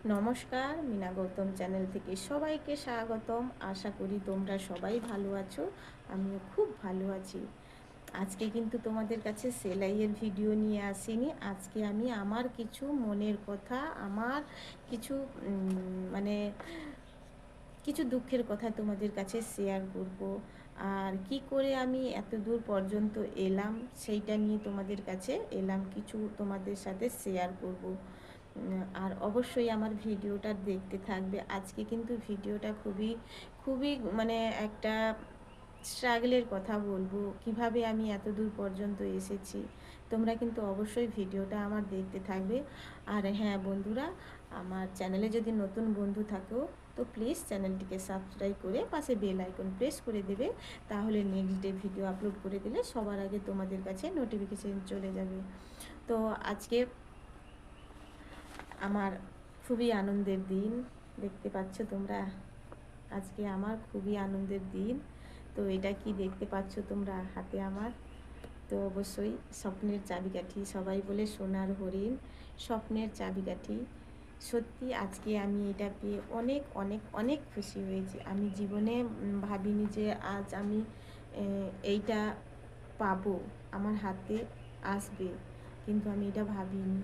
নমস্কার, মিনা গৌতম চ্যানেল থেকে সবাইকে স্বাগতম। আশা করি তোমরা সবাই ভালো আছো। আমিও খুব ভালো আছি। আজকে কিন্তু তোমাদের কাছে সেলাইয়ের ভিডিও নিয়ে আসিনি। আজকে আমি আমার কিছু মনের কথা, আমার কিছু মানে কিছু দুঃখের কথা তোমাদের কাছে শেয়ার করব। আর কি করে আমি এত দূর পর্যন্ত এলাম সেইটা নিয়ে তোমাদের কাছে এলাম, কিছু তোমাদের সাথে শেয়ার করব। আর অবশ্যই আমার ভিডিওটা দেখতে থাকবে। আজকে কিন্তু ভিডিওটা খুবই খুবই মানে একটা স্ট্রাগলের কথা বলবো, কিভাবে আমি এত দূর পর্যন্ত এসেছি। তোমরা কিন্তু অবশ্যই ভিডিওটা আমার দেখতে থাকবে। আর হ্যাঁ বন্ধুরা, আমার চ্যানেলে যদি নতুন বন্ধু থাকো তো প্লিজ চ্যানেলটিকে সাবস্ক্রাইব করে পাশে বেল আইকন প্রেস করে দেবে। তাহলে নেক্সট ডে ভিডিও আপলোড করে দিলে সবার আগে তোমাদের কাছে নোটিফিকেশান চলে যাবে। তো আজকে আমার খুবই আনন্দের দিন, দেখতে পাচ্ছ তোমরা। আজকে আমার খুবই আনন্দের দিন। তো এটা কি দেখতে পাচ্ছ তোমরা হাতে আমার? তো অবশ্যই স্বপ্নের চাবিকাঠি, সবাই বলে সোনার হরিণ, স্বপ্নের চাবিকাঠি। সত্যি আজকে আমি এটা পেয়ে অনেক অনেক অনেক খুশি হয়েছি। আমি জীবনে ভাবিনি যে আজ আমি এইটা পাবো, আমার হাতে আসবে, কিন্তু আমি এটা ভাবিনি।